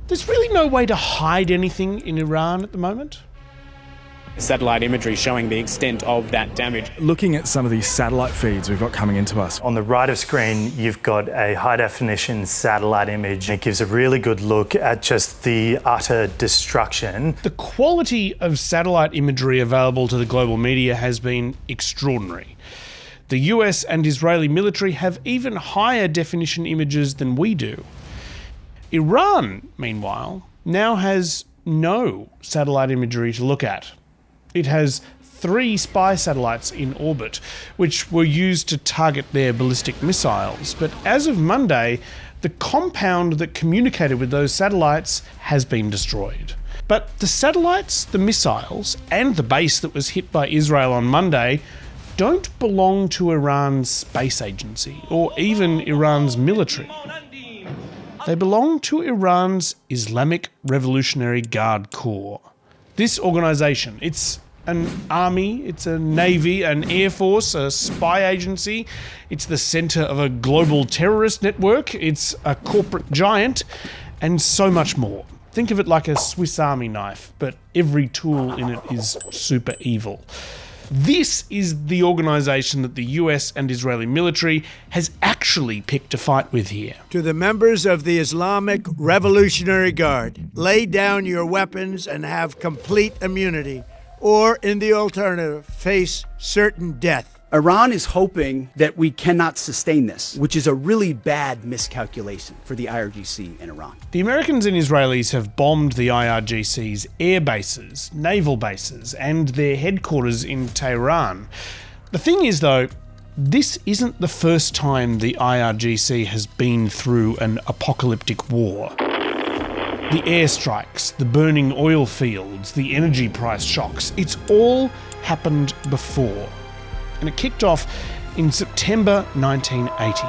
There's really no way to hide anything in Iran at the moment. Satellite imagery showing the extent of that damage. Looking at some of these satellite feeds we've got coming into us. On the right of screen, you've got a high-definition satellite image. It gives a really good look at just the utter destruction. The quality of satellite imagery available to the global media has been extraordinary. The US and Israeli military have even higher definition images than we do. Iran, meanwhile, now has no satellite imagery to look at. It has 3 spy satellites in orbit, which were used to target their ballistic missiles. But as of Monday, the compound that communicated with those satellites has been destroyed. But the satellites, the missiles, and the base that was hit by Israel on Monday don't belong to Iran's space agency, or even Iran's military. They belong to Iran's Islamic Revolutionary Guard Corps. This organisation, it's an army, it's a navy, an air force, a spy agency, it's the centre of a global terrorist network, it's a corporate giant, and so much more. Think of it like a Swiss Army knife, but every tool in it is super evil. This is the organisation that the US and Israeli military has actually picked a fight with here. To the members of the Islamic Revolutionary Guard, lay down your weapons and have complete immunity, or in the alternative, face certain death. Iran is hoping that we cannot sustain this, which is a really bad miscalculation for the IRGC in Iran. The Americans and Israelis have bombed the IRGC's air bases, naval bases, and their headquarters in Tehran. The thing is, though, this isn't the first time the IRGC has been through an apocalyptic war. The airstrikes, the burning oil fields, the energy price shocks, it's all happened before. And it kicked off in September 1980.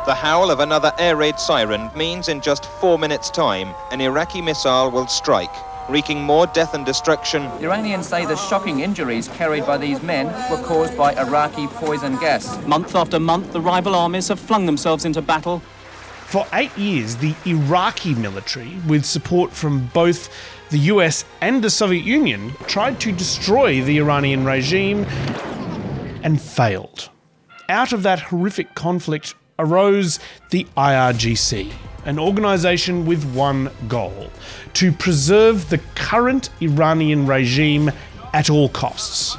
The howl of another air raid siren means in just 4 minutes' time, an Iraqi missile will strike, wreaking more death and destruction. Iranians say the shocking injuries carried by these men were caused by Iraqi poison gas. Month after month, the rival armies have flung themselves into battle. For 8 years, the Iraqi military, with support from both the US and the Soviet Union, tried to destroy the Iranian regime and failed. Out of that horrific conflict arose the IRGC, an organisation with one goal: to preserve the current Iranian regime at all costs.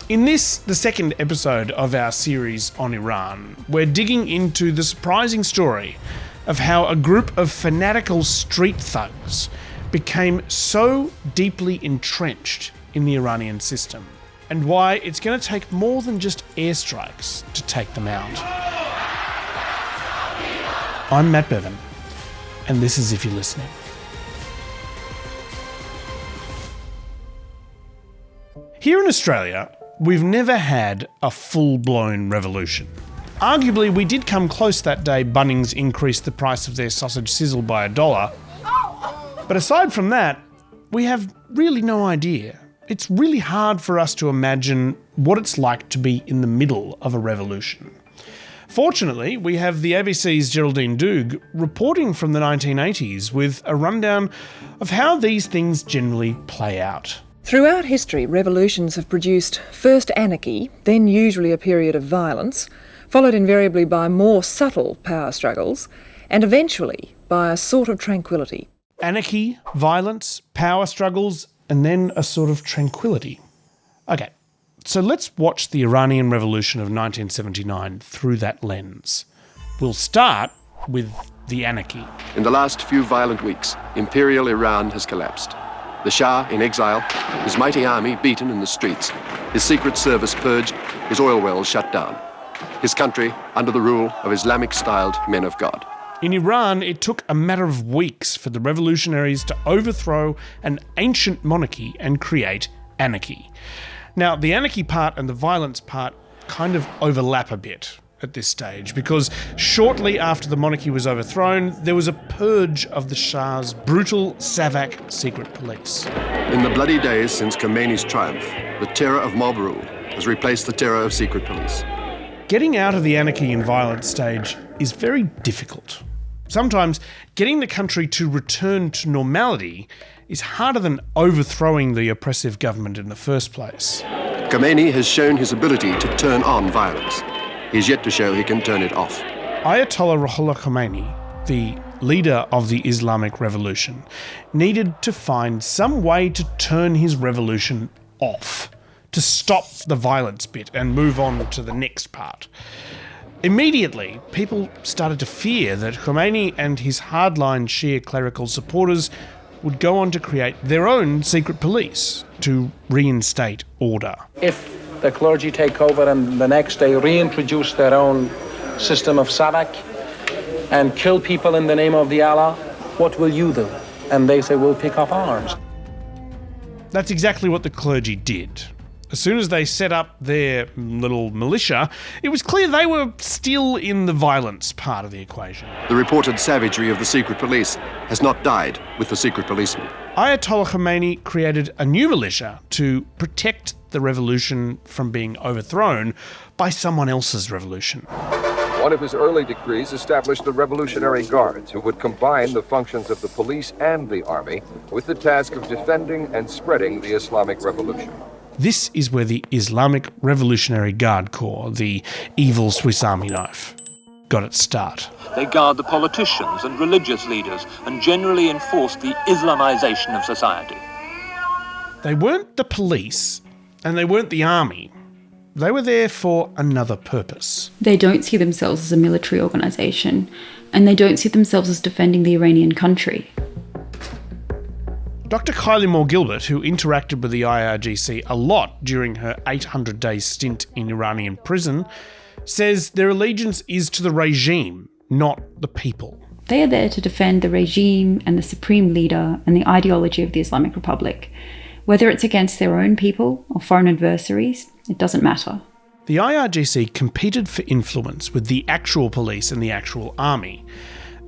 In this, the second episode of our series on Iran, we're digging into the surprising story of how a group of fanatical street thugs became so deeply entrenched in the Iranian system, and why it's going to take more than just airstrikes to take them out. I'm Matt Bevan, and this is If You're Listening. Here in Australia, we've never had a full-blown revolution. Arguably, we did come close that day Bunnings increased the price of their sausage sizzle by $1. But aside from that, we have really no idea. It's really hard for us to imagine what it's like to be in the middle of a revolution. Fortunately, we have the ABC's Geraldine Doog reporting from the 1980s with a rundown of how these things generally play out. Throughout history, revolutions have produced first anarchy, then usually a period of violence, followed invariably by more subtle power struggles, and eventually by a sort of tranquility. Anarchy, violence, power struggles, and then a sort of tranquility. Okay, so let's watch the Iranian Revolution of 1979 through that lens. We'll start with the anarchy. In the last few violent weeks, Imperial Iran has collapsed. The Shah in exile, his mighty army beaten in the streets, his secret service purged, his oil wells shut down. His country under the rule of Islamic-styled men of God. In Iran, it took a matter of weeks for the revolutionaries to overthrow an ancient monarchy and create anarchy. Now, the anarchy part and the violence part kind of overlap a bit at this stage, because shortly after the monarchy was overthrown, there was a purge of the Shah's brutal Savak secret police. In the bloody days since Khomeini's triumph, the terror of mob rule has replaced the terror of secret police. Getting out of the anarchy and violence stage is very difficult. Sometimes getting the country to return to normality is harder than overthrowing the oppressive government in the first place. Khomeini has shown his ability to turn on violence. He's yet to show he can turn it off. Ayatollah Ruhollah Khomeini, the leader of the Islamic Revolution, needed to find some way to turn his revolution off, to stop the violence bit and move on to the next part. Immediately, people started to fear that Khomeini and his hardline Shia clerical supporters would go on to create their own secret police to reinstate order. If the clergy take over and the next day reintroduce their own system of Sadak and kill people in the name of the Allah, what will you do? And they say, we'll pick up arms. That's exactly what the clergy did. As soon as they set up their little militia, it was clear they were still in the violence part of the equation. The reported savagery of the secret police has not died with the secret policemen. Ayatollah Khomeini created a new militia to protect the revolution from being overthrown by someone else's revolution. One of his early decrees established the Revolutionary Guards, who would combine the functions of the police and the army with the task of defending and spreading the Islamic Revolution. This is where the Islamic Revolutionary Guard Corps, the evil Swiss Army knife, got its start. They guard the politicians and religious leaders and generally enforce the Islamization of society. They weren't the police and they weren't the army. They were there for another purpose. They don't see themselves as a military organisation, and they don't see themselves as defending the Iranian country. Dr. Kylie Moore-Gilbert, who interacted with the IRGC a lot during her 800-day stint in Iranian prison, says their allegiance is to the regime, not the people. They are there to defend the regime and the supreme leader and the ideology of the Islamic Republic. Whether it's against their own people or foreign adversaries, it doesn't matter. The IRGC competed for influence with the actual police and the actual army.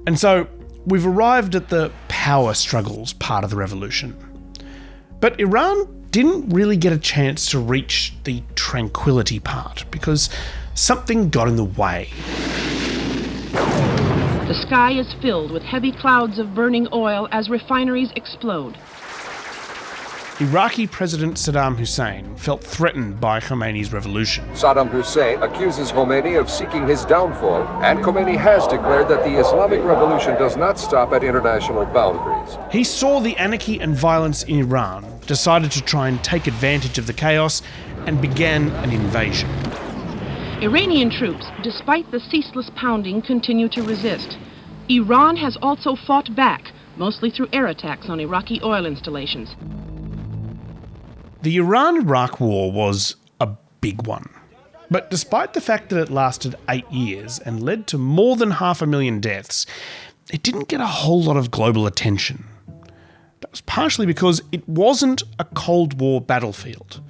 And so we've arrived at the power struggles part of the revolution. But Iran didn't really get a chance to reach the tranquility part because something got in the way. The sky is filled with heavy clouds of burning oil as refineries explode. Iraqi President Saddam Hussein felt threatened by Khomeini's revolution. Saddam Hussein accuses Khomeini of seeking his downfall, and Khomeini has declared that the Islamic Revolution does not stop at international boundaries. He saw the anarchy and violence in Iran, decided to try and take advantage of the chaos, and began an invasion. Iranian troops, despite the ceaseless pounding, continue to resist. Iran has also fought back, mostly through air attacks on Iraqi oil installations. The Iran-Iraq War was a big one. But despite the fact that it lasted 8 years and led to more than 500,000 deaths, it didn't get a whole lot of global attention. That was partially because it wasn't a Cold War battlefield.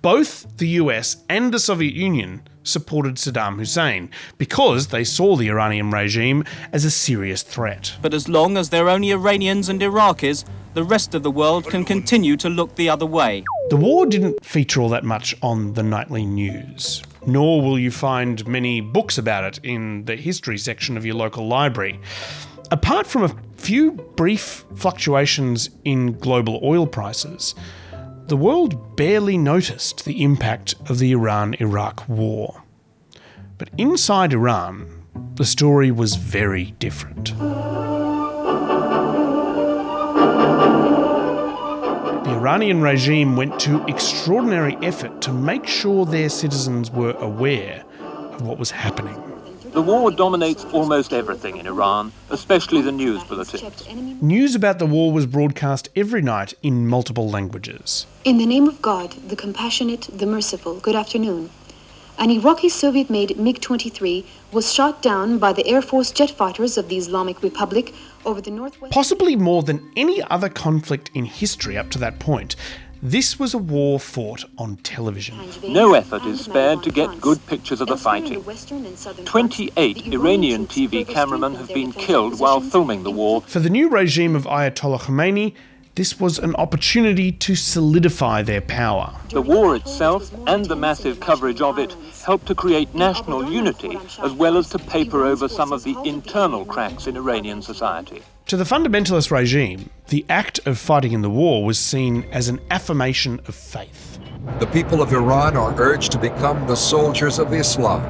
Both the US and the Soviet Union supported Saddam Hussein because they saw the Iranian regime as a serious threat. But as long as there are only Iranians and Iraqis, the rest of the world can continue to look the other way. The war didn't feature all that much on the nightly news, nor will you find many books about it in the history section of your local library. Apart from a few brief fluctuations in global oil prices, the world barely noticed the impact of the Iran-Iraq war. But inside Iran, the story was very different. The Iranian regime went to extraordinary effort to make sure their citizens were aware of what was happening. The war dominates almost everything in Iran, especially the news bulletins. News about the war was broadcast every night in multiple languages. In the name of God, the compassionate, the merciful, good afternoon. An Iraqi Soviet-made MiG-23 was shot down by the Air Force jet fighters of the Islamic Republic over the northwest... Possibly more than any other conflict in history up to that point, this was a war fought on television. No effort is spared to get good pictures of the fighting. 28 Iranian TV cameramen have been killed while filming the war. For the new regime of Ayatollah Khomeini, this was an opportunity to solidify their power. The war itself and the massive coverage of it helped to create national unity, as well as to paper over some of the internal cracks in Iranian society. To the fundamentalist regime, the act of fighting in the war was seen as an affirmation of faith. The people of Iran are urged to become the soldiers of Islam.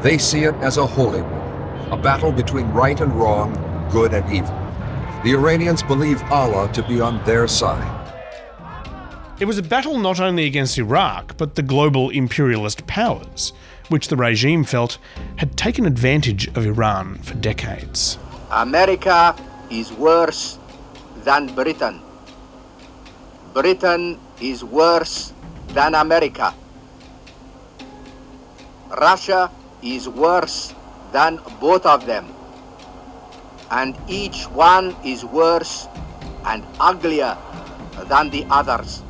They see it as a holy war, a battle between right and wrong, good and evil. The Iranians believe Allah to be on their side. It was a battle not only against Iraq, but the global imperialist powers, which the regime felt had taken advantage of Iran for decades. America is worse than Britain. Britain is worse than America. Russia is worse than both of them. And each one is worse and uglier than the others.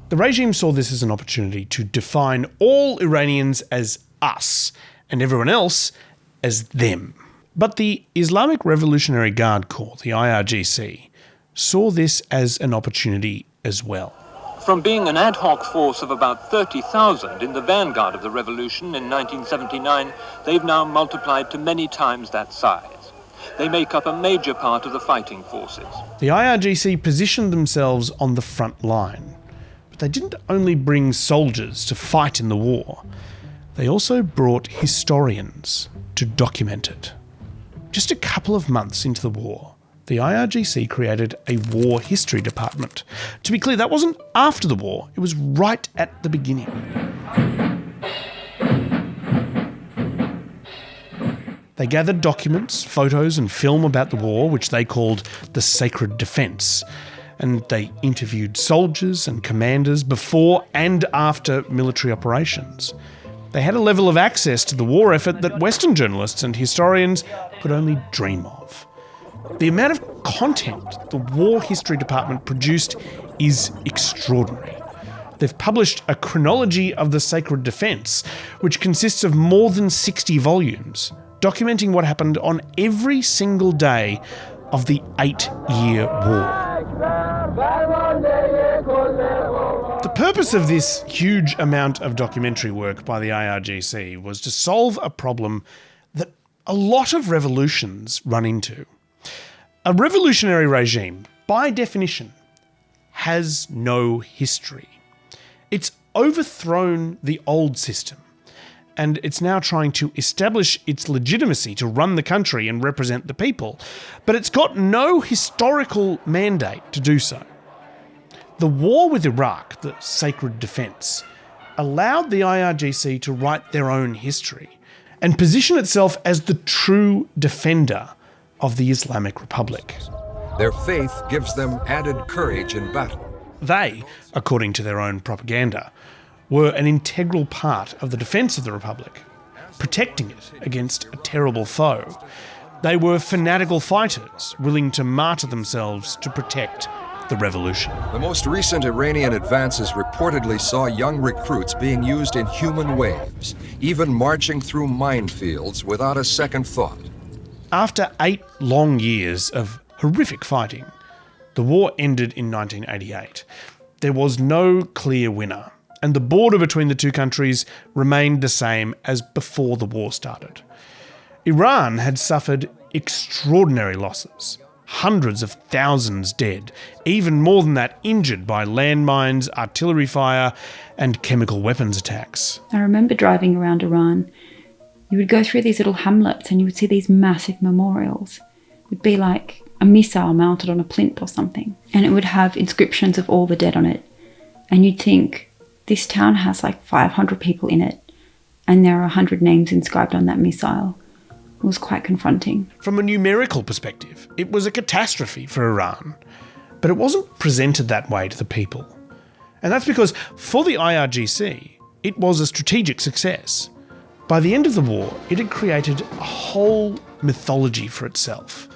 The regime saw this as an opportunity to define all Iranians as us and everyone else as them. But the Islamic Revolutionary Guard Corps, the IRGC, saw this as an opportunity as well. From being an ad hoc force of about 30,000 in the vanguard of the revolution in 1979, they've now multiplied to many times that size. They make up a major part of the fighting forces. The IRGC positioned themselves on the front line, but they didn't only bring soldiers to fight in the war, they also brought historians to document it. Just a couple of months into the war, the IRGC created a war history department. To be clear, that wasn't after the war, it was right at the beginning. They gathered documents, photos and film about the war, which they called the Sacred Defence, and they interviewed soldiers and commanders before and after military operations. They had a level of access to the war effort that Western journalists and historians could only dream of. The amount of content the War History Department produced is extraordinary. They've published a chronology of the Sacred Defence, which consists of more than 60 volumes, documenting what happened on every single day of the 8-year war. The purpose of this huge amount of documentary work by the IRGC was to solve a problem that a lot of revolutions run into. A revolutionary regime, by definition, has no history. It's overthrown the old system, and it's now trying to establish its legitimacy to run the country and represent the people, but it's got no historical mandate to do so. The war with Iraq, the Sacred Defence, allowed the IRGC to write their own history and position itself as the true defender of the Islamic Republic. Their faith gives them added courage in battle. They, according to their own propaganda, were an integral part of the defence of the Republic, protecting it against a terrible foe. They were fanatical fighters, willing to martyr themselves to protect the revolution. The most recent Iranian advances reportedly saw young recruits being used in human waves, even marching through minefields without a second thought. After 8 long years of horrific fighting, the war ended in 1988. There was no clear winner, and the border between the two countries remained the same as before the war started. Iran had suffered extraordinary losses. Hundreds of thousands dead, even more than that injured by landmines, artillery fire, and chemical weapons attacks. I remember driving around Iran. You would go through these little hamlets and you would see these massive memorials. It would be like a missile mounted on a plinth or something. And it would have inscriptions of all the dead on it. And you'd think, this town has like 500 people in it, and there are 100 names inscribed on that missile. It was quite confronting. From a numerical perspective, it was a catastrophe for Iran, but it wasn't presented that way to the people. And that's because for the IRGC, it was a strategic success. By the end of the war, it had created a whole mythology for itself.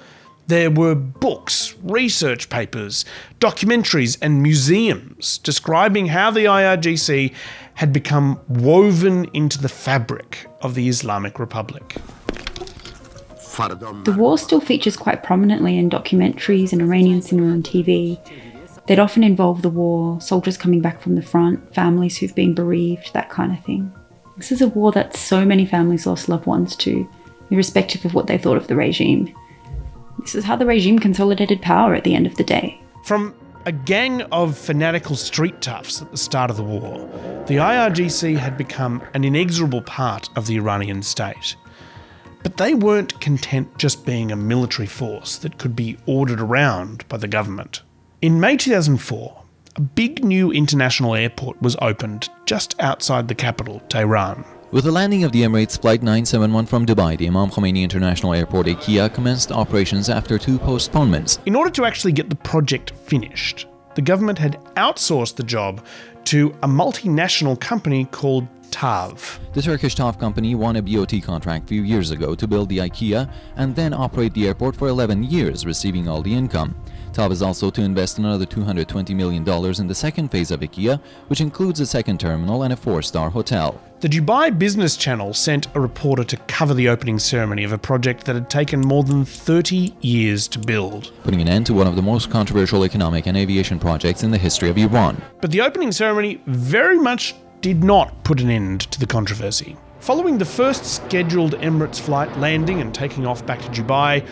There were books, research papers, documentaries, and museums describing how the IRGC had become woven into the fabric of the Islamic Republic. The war still features quite prominently in documentaries and Iranian cinema and TV. They'd often involve the war, soldiers coming back from the front, families who've been bereaved, that kind of thing. This is a war that so many families lost loved ones to, irrespective of what they thought of the regime. This is how the regime consolidated power at the end of the day. From a gang of fanatical street toughs at the start of the war, the IRGC had become an inexorable part of the Iranian state. But they weren't content just being a military force that could be ordered around by the government. In May 2004, a big new international airport was opened just outside the capital, Tehran. With the landing of the Emirates Flight 971 from Dubai, the Imam Khomeini International Airport IKEA commenced operations after 2 postponements. In order to actually get the project finished, the government had outsourced the job to a multinational company called TAV. The Turkish TAV company won a BOT contract a few years ago to build the IKEA and then operate the airport for 11 years, receiving all the income. TAV is also to invest another $220 million in the second phase of IKEA, which includes a second terminal and a 4-star hotel. The Dubai Business Channel sent a reporter to cover the opening ceremony of a project that had taken more than 30 years to build, putting an end to one of the most controversial economic and aviation projects in the history of Iran. But the opening ceremony very much did not put an end to the controversy. Following the first scheduled Emirates flight landing and taking off back to Dubai,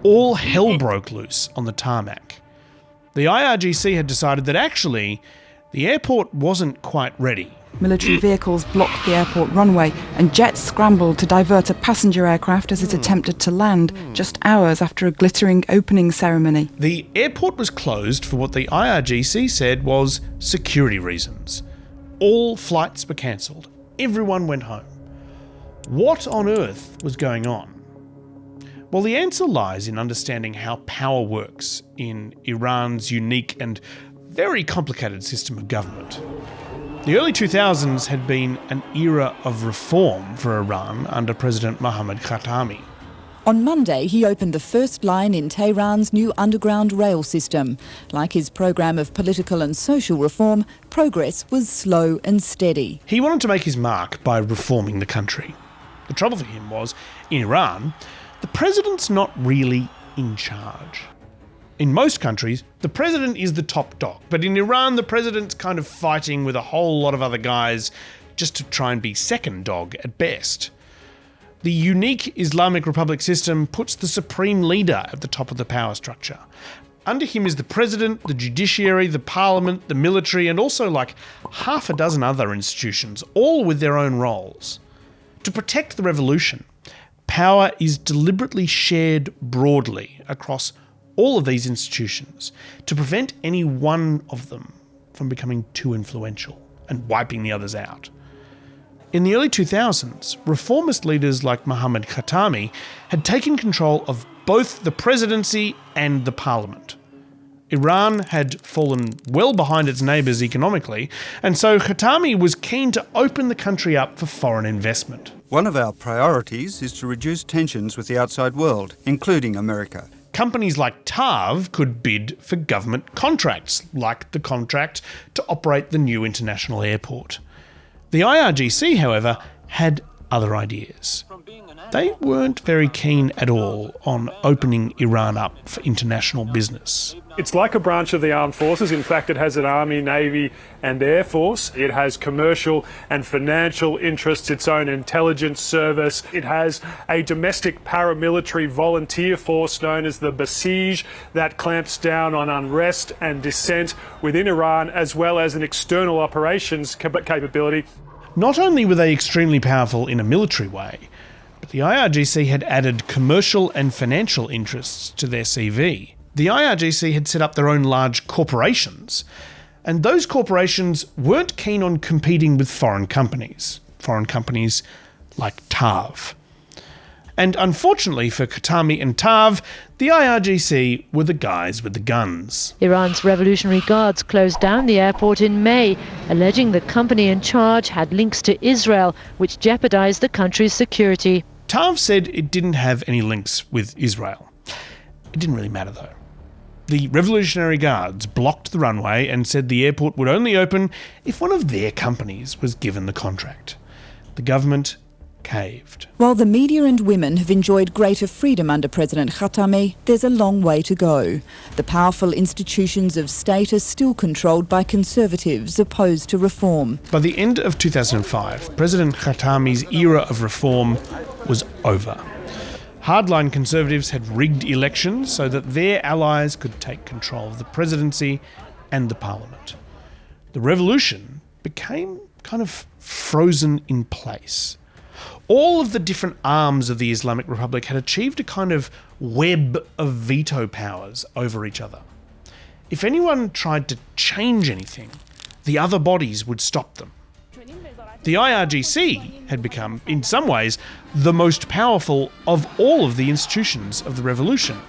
all hell broke loose on the tarmac. The IRGC had decided that actually, the airport wasn't quite ready. Military vehicles blocked the airport runway and jets scrambled to divert a passenger aircraft as it attempted to land, just hours after a glittering opening ceremony. The airport was closed for what the IRGC said was security reasons. All flights were cancelled. Everyone went home. What on earth was going on? Well, the answer lies in understanding how power works in Iran's unique and very complicated system of government. The early 2000s had been an era of reform for Iran under President Mohammad Khatami. On Monday, he opened the first line in Tehran's new underground rail system. Like his programme of political and social reform, progress was slow and steady. He wanted to make his mark by reforming the country. The trouble for him was, in Iran, the president's not really in charge. In most countries, the president is the top dog, but in Iran, the president's kind of fighting with a whole lot of other guys just to try and be second dog at best. The unique Islamic Republic system puts the supreme leader at the top of the power structure. Under him is the president, the judiciary, the parliament, the military, and also like half a dozen other institutions, all with their own roles. To protect the revolution, power is deliberately shared broadly across all of these institutions to prevent any one of them from becoming too influential and wiping the others out. In the early 2000s, reformist leaders like Mohammad Khatami had taken control of both the presidency and the parliament. Iran had fallen well behind its neighbours economically, and so Khatami was keen to open the country up for foreign investment. One of our priorities is to reduce tensions with the outside world, including America. Companies like TAV could bid for government contracts, like the contract to operate the new international airport. The IRGC, however, had other ideas. They weren't very keen at all on opening Iran up for international business. It's like a branch of the armed forces. In fact, it has an army, navy and air force. It has commercial and financial interests, its own intelligence service. It has a domestic paramilitary volunteer force known as the Basij that clamps down on unrest and dissent within Iran, as well as an external operations capability. Not only were they extremely powerful in a military way, but the IRGC had added commercial and financial interests to their CV. The IRGC had set up their own large corporations, and those corporations weren't keen on competing with foreign companies like TAV. And unfortunately for Khatami and TAV, the IRGC were the guys with the guns. Iran's Revolutionary Guards closed down the airport in May, alleging the company in charge had links to Israel, which jeopardized the country's security. TAV said it didn't have any links with Israel. It didn't really matter though. The Revolutionary Guards blocked the runway and said the airport would only open if one of their companies was given the contract. The government caved. While the media and women have enjoyed greater freedom under President Khatami, there's a long way to go. The powerful institutions of state are still controlled by conservatives opposed to reform. By the end of 2005, President Khatami's era of reform was over. Hardline conservatives had rigged elections so that their allies could take control of the presidency and the parliament. The revolution became kind of frozen in place. All of the different arms of the Islamic Republic had achieved a kind of web of veto powers over each other. If anyone tried to change anything, the other bodies would stop them. The IRGC had become, in some ways, the most powerful of all of the institutions of the revolution.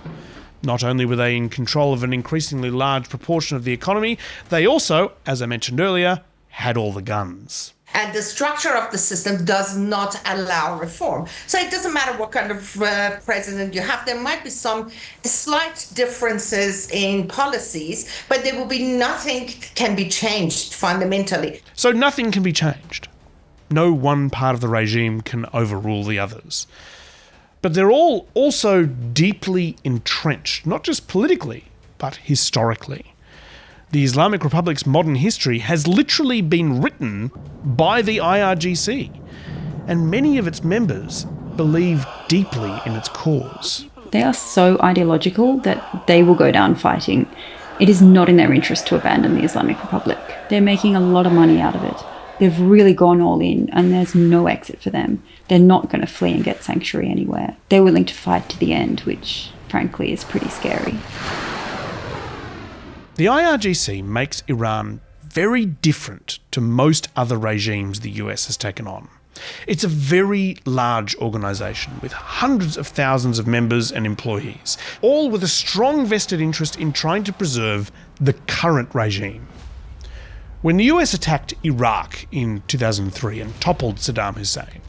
Not only were they in control of an increasingly large proportion of the economy, they also, as I mentioned earlier, had all the guns. And the structure of the system does not allow reform. So it doesn't matter what kind of president you have. There might be some slight differences in policies, but there will be nothing can be changed fundamentally. So nothing can be changed. No one part of the regime can overrule the others. But they're all also deeply entrenched, not just politically, but historically. The Islamic Republic's modern history has literally been written by the IRGC, and many of its members believe deeply in its cause. They are so ideological that they will go down fighting. It is not in their interest to abandon the Islamic Republic. They're making a lot of money out of it. They've really gone all in, and there's no exit for them. They're not going to flee and get sanctuary anywhere. They're willing to fight to the end, which, frankly, is pretty scary. The IRGC makes Iran very different to most other regimes the US has taken on. It's a very large organisation with hundreds of thousands of members and employees, all with a strong vested interest in trying to preserve the current regime. When the US attacked Iraq in 2003 and toppled Saddam Hussein,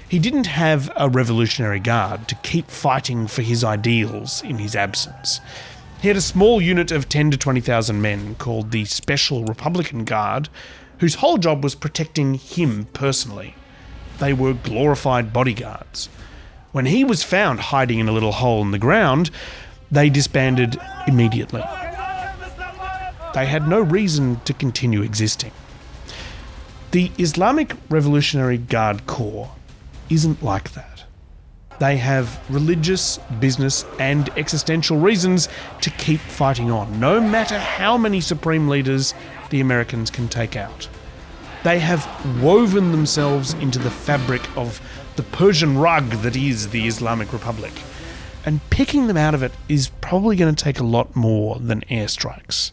he didn't have a Revolutionary Guard to keep fighting for his ideals in his absence. He had a small unit of 10 to 20,000 men called the Special Republican Guard, whose whole job was protecting him personally. They were glorified bodyguards. When he was found hiding in a little hole in the ground, they disbanded immediately. They had no reason to continue existing. The Islamic Revolutionary Guard Corps isn't like that. They have religious, business, and existential reasons to keep fighting on, no matter how many supreme leaders the Americans can take out. They have woven themselves into the fabric of the Persian rug that is the Islamic Republic, and picking them out of it is probably going to take a lot more than airstrikes.